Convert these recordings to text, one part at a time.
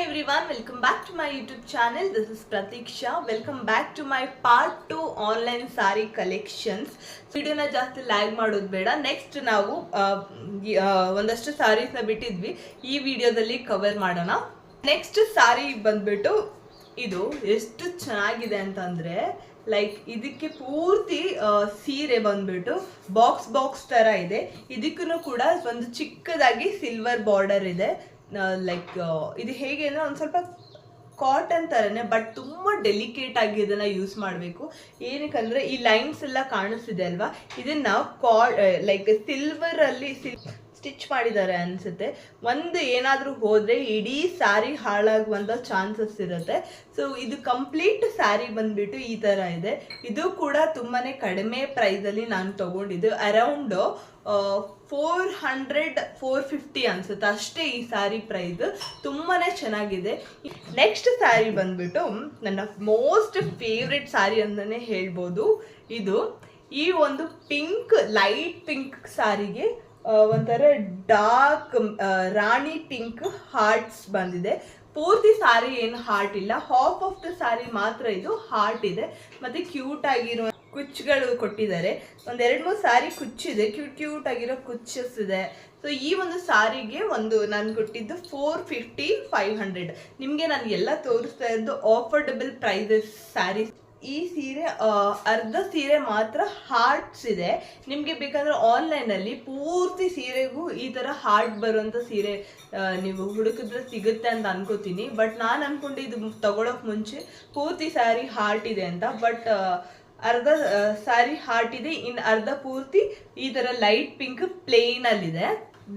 everyone, welcome back to my YouTube channel. This is Pratiksha. Welcome back to my part 2 online saree collections. ವಿಡಿಯೋನ ಜಾಸ್ತಿ lag ಮಾಡೋದು ಬೇಡ. Next ನಾವು ಒಂದಷ್ಟು ಸಾರೀಸ್ನ ಬಿಟ್ಟಿದ್ವಿ, ಈ ವಿಡಿಯೋದಲ್ಲಿ ಕವರ್ ಮಾಡೋಣ. ನೆಕ್ಸ್ಟ್ ಸಾರಿ ಬಂದ್ಬಿಟ್ಟು ಇದು ಎಷ್ಟು ಚೆನ್ನಾಗಿದೆ ಅಂತಂದ್ರೆ ಲೈಕ್ ಇದಕ್ಕೆ ಪೂರ್ತಿ ಸೀರೆ ಬಂದ್ಬಿಟ್ಟು ಬಾಕ್ಸ್ ತರ ಇದೆ. ಇದಕ್ಕೂ ಕೂಡ ಒಂದು ಚಿಕ್ಕದಾಗಿ ಸಿಲ್ವರ್ ಬಾರ್ಡರ್ ಇದೆ. ಲೈಕ್ ಇದು ಹೇಗೆ ಅಂದರೆ ಒಂದು ಸ್ವಲ್ಪ ಕಾಟನ್ ಥರನೇ, ಬಟ್ ತುಂಬ ಡೆಲಿಕೇಟ್ ಆಗಿ ಇದನ್ನು ಯೂಸ್ ಮಾಡಬೇಕು. ಏನಕ್ಕಂದರೆ ಈ ಲೈನ್ಸ್ ಎಲ್ಲ ಕಾಣಿಸ್ತಿದೆ ಅಲ್ವಾ, ಇದನ್ನು ಲೈಕ್ ಸಿಲ್ವರಲ್ಲಿ ಸ್ಟಿಚ್ ಮಾಡಿದ್ದಾರೆ ಅನಿಸುತ್ತೆ. ಒಂದು ಏನಾದರೂ ಹೋದರೆ ಇಡೀ ಸ್ಯಾರಿ ಹಾಳಾಗುವಂಥ ಚಾನ್ಸಸ್ ಇರುತ್ತೆ. ಸೊ ಇದು ಕಂಪ್ಲೀಟ್ ಸ್ಯಾರಿ ಬಂದ್ಬಿಟ್ಟು ಈ ಥರ ಇದೆ. ಇದು ಕೂಡ ತುಂಬಾ ಕಡಿಮೆ ಪ್ರೈಸಲ್ಲಿ ನಾನು ತೊಗೊಂಡಿದ್ದು. ಅರೌಂಡ್ 400-450 ಅನ್ಸುತ್ತೆ ಅಷ್ಟೇ ಈ ಸ್ಯಾರಿ ಪ್ರೈಸ್. ತುಂಬಾ ಚೆನ್ನಾಗಿದೆ. ನೆಕ್ಸ್ಟ್ ಸ್ಯಾರಿ ಬಂದ್ಬಿಟ್ಟು ನನ್ನ ಮೋಸ್ಟ್ ಫೇವ್ರೆಟ್ ಸ್ಯಾರಿ ಅಂತಲೇ ಹೇಳ್ಬೋದು. ಇದು ಈ ಒಂದು ಪಿಂಕ್, ಲೈಟ್ ಪಿಂಕ್ ಸ್ಯಾರಿಗೆ ಒಂಥರ ಡಾರ್ಕ್ ರಾಣಿ ಪಿಂಕ್ ಹಾರ್ಟ್ಸ್ ಬಂದಿದೆ. ಪೂರ್ತಿ ಸಾರಿ ಏನು ಹಾರ್ಟ್ ಇಲ್ಲ, ಹಾಫ್ ಆಫ್ ದ ಸಾರಿ ಮಾತ್ರ ಇದು ಹಾರ್ಟ್ ಇದೆ. ಮತ್ತೆ ಕ್ಯೂಟ್ ಆಗಿರೋ ಕುಚ್ಚುಗಳು ಕೊಟ್ಟಿದ್ದಾರೆ. ಒಂದ್ 2-3 ಸಾರಿ ಕುಚ್ಚಿದೆ, ಕ್ಯೂಟ್ ಆಗಿರೋ ಕುಚ್ಚಸ್ ಇದೆ. ಸೊ ಈ ಒಂದು ಸಾರಿಗೆ ನಾನು ಕೊಟ್ಟಿದ್ದು 450-500. ನಿಮಗೆ ನಾನು ಎಲ್ಲ ತೋರಿಸ್ತಾ ಇದ್ದು ಆಫರ್ಡಬಲ್ ಪ್ರೈಸಸ್ ಸ್ಯಾರಿ. ಈ ಸೀರೆ ಅರ್ಧ ಸೀರೆ ಮಾತ್ರ ಹಾರ್ಟ್ಸ್ ಇದೆ. ನಿಮಗೆ ಬೇಕಾದ್ರೆ ಆನ್ಲೈನಲ್ಲಿ ಪೂರ್ತಿ ಸೀರೆಗೂ ಈ ಥರ ಹಾರ್ಟ್ ಬರುವಂಥ ಸೀರೆ ನೀವು ಹುಡುಕಿದ್ರೆ ಸಿಗುತ್ತೆ ಅಂತ ಅನ್ಕೋತೀನಿ. ಬಟ್ ನಾನು ಅನ್ಕೊಂಡಿದ್ದು ತಗೊಳಕ್ ಮುಂಚೆ ಪೂರ್ತಿ ಸ್ಯಾರಿ ಹಾರ್ಟ್ ಇದೆ ಅಂತ. ಬಟ್ ಅರ್ಧ ಸ್ಯಾರಿ ಹಾರ್ಟ್ ಇದೆ, ಇನ್ನು ಅರ್ಧ ಪೂರ್ತಿ ಈ ಥರ ಲೈಟ್ ಪಿಂಕ್ ಪ್ಲೇನ್ ಅಲ್ಲಿದೆ.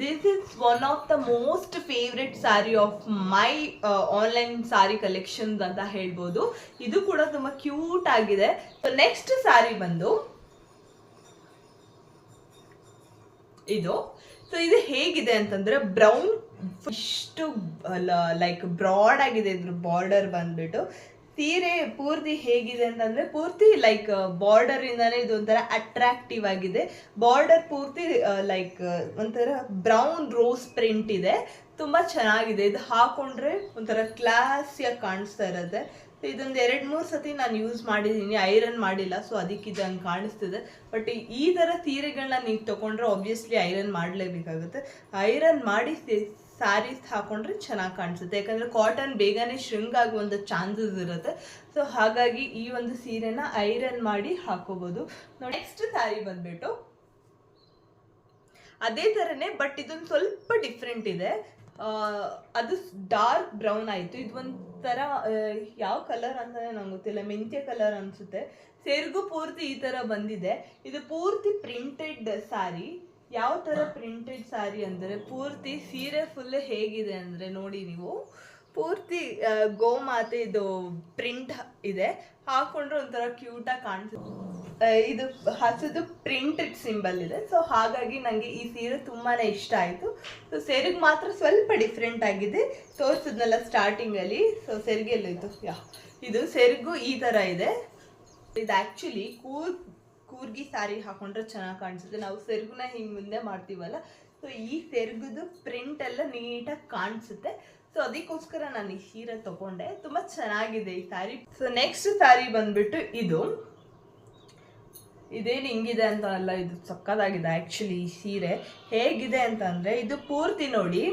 This is one of the most favourite sari of my online sari collections ಅಂತ ಹೇಳ್ಬೋದು. ಇದು ಕೂಡ ತುಂಬ ಕ್ಯೂಟ್ ಆಗಿದೆ. ನೆಕ್ಸ್ಟ್ ಸ್ಯಾರಿ ಬಂದು ಇದು. ಸೊ ಇದು ಹೇಗಿದೆ ಅಂತಂದ್ರೆ ಬ್ರೌನ್, ಇಷ್ಟು ಲೈಕ್ ಬ್ರಾಡ್ ಆಗಿದೆ ಇದ್ರ ಬಾರ್ಡರ್ ಬಂದ್ಬಿಟ್ಟು. ಸೀರೆ ಪೂರ್ತಿ ಹೇಗಿದೆ ಅಂತಂದ್ರೆ ಪೂರ್ತಿ ಲೈಕ್ ಬಾರ್ಡರ್ ಇಂದಾನೆ ಇದು ಒಂಥರ ಅಟ್ರಾಕ್ಟಿವ್ ಆಗಿದೆ. ಬಾರ್ಡರ್ ಪೂರ್ತಿ ಲೈಕ್ ಒಂಥರ ಬ್ರೌನ್ ರೋಸ್ ಪ್ರಿಂಟ್ ಇದೆ. ತುಂಬಾ ಚೆನ್ನಾಗಿದೆ. ಇದು ಹಾಕೊಂಡ್ರೆ ಒಂಥರ ಕ್ಲಾಸಿಯಾಗಿ ಕಾಣಿಸ್ತಾ ಇರುತ್ತೆ. ಇದೊಂದು 2-3 ಸತಿ ನಾನು ಯೂಸ್ ಮಾಡಿದ್ದೀನಿ, ಐರನ್ ಮಾಡಿಲ್ಲ, ಸೊ ಅದಕ್ಕೆ ಇದು ಹಂಗೆ ಕಾಣಿಸ್ತಿದೆ. ಬಟ್ ಈ ಥರ ಸೀರೆಗಳನ್ನ ನೀವು ತೊಗೊಂಡ್ರೆ ಆಬ್ವಿಯಸ್ಲಿ ಐರನ್ ಮಾಡಲೇಬೇಕಾಗುತ್ತೆ. ಐರನ್ ಮಾಡಿ ಸ್ಯಾರೀಸ್ ಹಾಕೊಂಡ್ರೆ ಚೆನ್ನಾಗಿ ಕಾಣಿಸುತ್ತೆ, ಯಾಕಂದರೆ ಕಾಟನ್ ಬೇಗನೆ ಶ್ರಿಂಕ್ ಆಗುವಂಥ ಚಾನ್ಸಸ್ ಇರುತ್ತೆ. ಸೊ ಹಾಗಾಗಿ ಈ ಒಂದು ಸೀರೆನ ಐರನ್ ಮಾಡಿ ಹಾಕೋಬೋದು. ನೋಡಿ ನೆಕ್ಸ್ಟ್ ಸ್ಯಾರಿ ಬಂದ್ಬಿಟ್ಟು ಅದೇ ಥರನೇ, ಬಟ್ ಇದೊಂದು ಸ್ವಲ್ಪ ಡಿಫ್ರೆಂಟ್ ಇದೆ. ಅದು ಡಾರ್ಕ್ ಬ್ರೌನ್ ಆಯಿತು. ಇದು ಒಂಥರ ಯಾವ ಕಲರ್ ಅಂತಲೇ ನಂಗೆ ಗೊತ್ತಿಲ್ಲ, ಮೆಂತ್ಯ ಕಲರ್ ಅನಿಸುತ್ತೆ. ಸೆರಗು ಪೂರ್ತಿ ಈ ಥರ ಬಂದಿದೆ. ಇದು ಪೂರ್ತಿ ಪ್ರಿಂಟೆಡ್ ಸ್ಯಾರಿ. ಯಾವ ಥರ ಪ್ರಿಂಟೆಡ್ ಸ್ಯಾರಿ ಅಂದರೆ ಪೂರ್ತಿ ಸೀರೆ ಫುಲ್ ಹೇಗಿದೆ ಅಂದರೆ ನೋಡಿ ನೀವು, ಪೂರ್ತಿ ಗೋಮಾತೆ ಇದು ಪ್ರಿಂಟ್ ಇದೆ. ಹಾಕೊಂಡ್ರೆ ಒಂಥರ ಕ್ಯೂಟಾಗಿ ಕಾಣಿಸುತ್ತೆ. ಇದು ಹಸಿದು ಪ್ರಿಂಟೆಡ್ ಸಿಂಬಲ್ ಇದೆ. ಸೊ ಹಾಗಾಗಿ ನನಗೆ ಈ ಸೀರೆ ತುಂಬಾ ಇಷ್ಟ ಆಯಿತು. ಸೊ ಸೆರಗು ಮಾತ್ರ ಸ್ವಲ್ಪ ಡಿಫ್ರೆಂಟ್ ಆಗಿದೆ, ತೋರಿಸಿದ್ನಲ್ಲ ಸ್ಟಾರ್ಟಿಂಗಲ್ಲಿ. ಸೊ ಸೆರಗೆಲ್ಲೋಯ್ತು, ಇದು ಸೆರಗು ಈ ಥರ ಇದೆ. ಇದು ಆ್ಯಕ್ಚುಲಿ ಕೂರ್ಗಿ ಸ್ಯಾರಿ ಹಾಕೊಂಡ್ರೆ ಚೆನ್ನಾಗಿ ಕಾಣಿಸುತ್ತೆ. ನಾವು ಸೆರಗುನ ಹಿಂಗೆ ಮುಂದೆ ಮಾಡ್ತೀವಲ್ಲ, ಸೊ ಈ ಸೆರಗುದು ಪ್ರಿಂಟ್ ಎಲ್ಲ ನೀಟಾಗಿ ಕಾಣಿಸುತ್ತೆ. ಸೊ ಅದಕ್ಕೋಸ್ಕರ ನಾನು ಈ ಸೀರೆ ತಗೊಂಡೆ. ತುಂಬ ಚೆನ್ನಾಗಿದೆ ಈ ಸ್ಯಾರಿ. ಸೊ ನೆಕ್ಸ್ಟ್ ಸ್ಯಾರಿ ಬಂದ್ಬಿಟ್ಟು ಇದೇನು ಹಿಂಗಿದೆ ಅಂತ ಅಲ್ಲ, ಇದು ಸಕ್ಕತ್ತಾಗಿದೆ ಆ್ಯಕ್ಚುಲಿ. ಈ ಸೀರೆ ಹೇಗಿದೆ ಅಂತಂದರೆ ಇದು ಪೂರ್ತಿ ನೋಡಿ,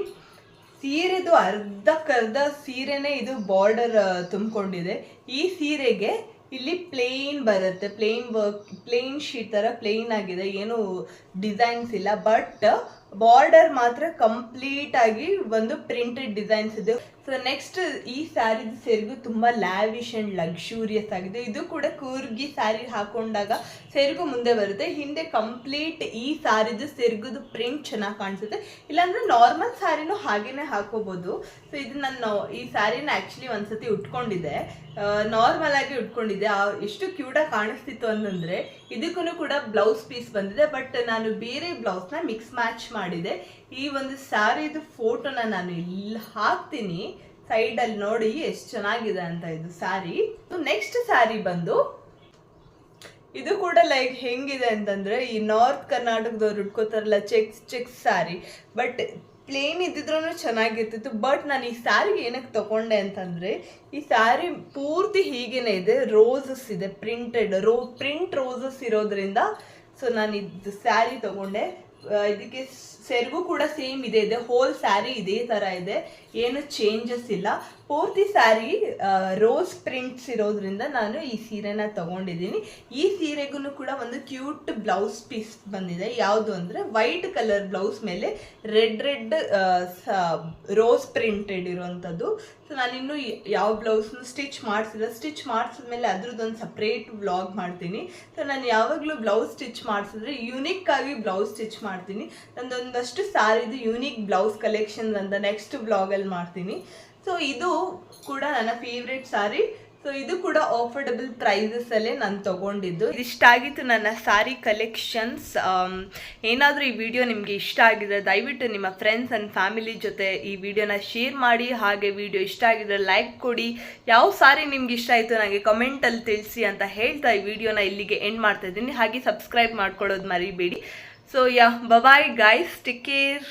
ಸೀರೆದು ಅರ್ಧಕ್ಕರ್ಧ ಸೀರೆನೇ ಇದು ಬಾರ್ಡರ್ ತುಂಬಿಕೊಂಡಿದೆ. ಈ ಸೀರೆಗೆ ಇಲ್ಲಿ ಪ್ಲೇನ್ ಬರುತ್ತೆ, ಪ್ಲೇನ್ ಶೀಟ್ ಥರ ಪ್ಲೇನ್ ಆಗಿದೆ, ಏನು ಡಿಸೈನ್ಸ್ ಇಲ್ಲ. ಬಟ್ ಬಾರ್ಡರ್ ಮಾತ್ರ ಕಂಪ್ಲೀಟ್ ಆಗಿ ಒಂದು ಪ್ರಿಂಟೆಡ್ ಡಿಸೈನ್ಸ್ ಇದೆ. ಸೊ ನೆಕ್ಸ್ಟ್ ಈ ಸ್ಯಾರಿದು ಸೆರಗು ತುಂಬ ಲ್ಯಾವಿಶ್ ಆ್ಯಂಡ್ ಲಕ್ಸುರಿಯಸ್ ಆಗಿದೆ. ಇದು ಕೂಡ ಕೂರ್ಗಿ ಸ್ಯಾರಿ ಹಾಕೊಂಡಾಗ ಸೆರಗು ಮುಂದೆ ಬರುತ್ತೆ, ಹಿಂದೆ ಕಂಪ್ಲೀಟ್ ಈ ಸ್ಯಾರಿದು ಸೆರಗುದು ಪ್ರಿಂಟ್ ಚೆನ್ನಾಗಿ ಕಾಣಿಸುತ್ತೆ. ಇಲ್ಲಾಂದರೆ ನಾರ್ಮಲ್ ಸ್ಯಾರಿನೂ ಹಾಗೇನೆ ಹಾಕೋಬೋದು. ಸೊ ಇದು ನಾನು ಈ ಸ್ಯಾರಿನ ಆ್ಯಕ್ಚುಲಿ ಒಂದ್ಸತಿ ಉಟ್ಕೊಂಡಿದ್ದೆ, ನಾರ್ಮಲ್ ಆಗಿ ಉಟ್ಕೊಂಡಿದ್ದೆ. ಎಷ್ಟು ಕ್ಯೂಟಾಗಿ ಕಾಣಿಸ್ತಿತ್ತು ಅಂತಂದರೆ ಇದಕ್ಕೂ ಕೂಡ ಬ್ಲೌಸ್ ಪೀಸ್ ಬಂದಿದೆ. ಬಟ್ ನಾನು ಬೇರೆ ಬ್ಲೌಸ್ನ ಮಿಕ್ಸ್ ಮ್ಯಾಚ್ ಮಾಡಿದೆ. ಈ ಒಂದು ಸ್ಯಾರಿದು ಫೋಟೋನ ನಾನು ಇಲ್ಲಿ ಹಾಕ್ತೀನಿ, ಸೈಡಲ್ಲಿ ನೋಡಿ ಎಷ್ಟು ಚೆನ್ನಾಗಿದೆ ಅಂತ ಇದು ಸ್ಯಾರಿ. ನೆಕ್ಸ್ಟ್ ಸ್ಯಾರಿ ಬಂದು ಇದು ಕೂಡ ಲೈಕ್ ಹೆಂಗಿದೆ ಅಂತಂದರೆ ಈ ನಾರ್ತ್ ಕರ್ನಾಟಕದವ್ರು ಉಟ್ಕೋತಾರಲ್ಲ ಚೆಕ್ಸ್ ಸ್ಯಾರಿ, ಬಟ್ ಪ್ಲೇನ್ ಇದ್ದಿದ್ರೂ ಚೆನ್ನಾಗಿರ್ತಿತ್ತು. ಬಟ್ ನಾನು ಈ ಸ್ಯಾರಿಗೆ ಏನಕ್ಕೆ ತಗೊಂಡೆ ಅಂತಂದರೆ, ಈ ಸ್ಯಾರಿ ಪೂರ್ತಿ ಹೀಗೇನೆ ಇದೆ, ರೋಸಸ್ ಇದೆ, ಪ್ರಿಂಟ್ ರೋಸಸ್ ಇರೋದ್ರಿಂದ ಸೊ ನಾನು ಇದು ಸ್ಯಾರಿ ತಗೊಂಡೆ. ಇದಕ್ಕೆ ಸೆರಗು ಕೂಡ ಸೇಮ್ ಇದೆ, ಹೋಲ್ ಸ್ಯಾರಿ ಇದೇ ಥರ ಇದೆ, ಏನು ಚೇಂಜಸ್ ಇಲ್ಲ. ಪೂರ್ತಿ ಸ್ಯಾರಿ ರೋಸ್ ಪ್ರಿಂಟ್ಸ್ ಇರೋದ್ರಿಂದ ನಾನು ಈ ಸೀರೆನ ತಗೊಂಡಿದ್ದೀನಿ. ಈ ಸೀರೆಗೂ ಕೂಡ ಒಂದು ಕ್ಯೂಟ್ ಬ್ಲೌಸ್ ಪೀಸ್ ಬಂದಿದೆ. ಯಾವುದು ಅಂದರೆ ವೈಟ್ ಕಲರ್ ಬ್ಲೌಸ್ ಮೇಲೆ ರೆಡ್ ರೋಸ್ ಪ್ರಿಂಟೆಡ್ ಇರುವಂಥದ್ದು. ಸೊ ನಾನಿನ್ನೂ ಯಾವ ಬ್ಲೌಸ್ನು ಸ್ಟಿಚ್ ಮಾಡಿಸಿಲ್ಲ. ಸ್ಟಿಚ್ ಮಾಡಿಸಿದ್ಮೇಲೆ ಅದ್ರದ್ದೊಂದು ಸಪ್ರೇಟ್ ವ್ಲಾಗ್ ಮಾಡ್ತೀನಿ. ಸೊ ನಾನು ಯಾವಾಗಲೂ ಬ್ಲೌಸ್ ಸ್ಟಿಚ್ ಮಾಡಿಸಿದ್ರೆ ಯುನಿಕ್ ಆಗಿ ಬ್ಲೌಸ್ ಸ್ಟಿಚ್ ಮಾಡ್ತೀನಿ. ನಂದೊಂದಷ್ಟು ಸ್ಯಾರಿದು ಯುನಿಕ್ ಬ್ಲೌಸ್ ಕಲೆಕ್ಷನ್ ಅಂತ ನೆಕ್ಸ್ಟ್ ಬ್ಲಾಗಲ್ಲಿ ಮಾಡ್ತೀನಿ. ಸೊ ಇದು ಕೂಡ ನನ್ನ ಫೇವ್ರೆಟ್ ಸ್ಯಾರಿ. ಸೊ ಇದು ಕೂಡ ಆಫರ್ಡಬಲ್ ಪ್ರೈಸಸಲ್ಲೇ ನಾನು ತೊಗೊಂಡಿದ್ದು. ಇಷ್ಟ ಆಗಿತ್ತು ನನ್ನ ಸ್ಯಾರಿ ಕಲೆಕ್ಷನ್ಸ್. ಏನಾದರೂ ಈ ವಿಡಿಯೋ ನಿಮಗೆ ಇಷ್ಟ ಆಗಿದ್ರೆ ದಯವಿಟ್ಟು ನಿಮ್ಮ ಫ್ರೆಂಡ್ಸ್ ಆ್ಯಂಡ್ ಫ್ಯಾಮಿಲಿ ಜೊತೆ ಈ ವಿಡಿಯೋನ ಶೇರ್ ಮಾಡಿ. ಹಾಗೆ ವಿಡಿಯೋ ಇಷ್ಟ ಆಗಿದ್ರೆ ಲೈಕ್ ಕೊಡಿ. ಯಾವ ಸ್ಯಾರಿ ನಿಮ್ಗೆ ಇಷ್ಟ ಆಯಿತು ನನಗೆ ಕಮೆಂಟಲ್ಲಿ ತಿಳಿಸಿ ಅಂತ ಹೇಳ್ತಾ ಈ ವಿಡಿಯೋನ ಇಲ್ಲಿಗೆ ಎಂಡ್ ಮಾಡ್ತಾ ಇದ್ದೀನಿ. ಹಾಗೆ ಸಬ್ಸ್ಕ್ರೈಬ್ ಮಾಡ್ಕೊಳ್ಳೋದು ಮರಿಬೇಡಿ. So bye guys, take care.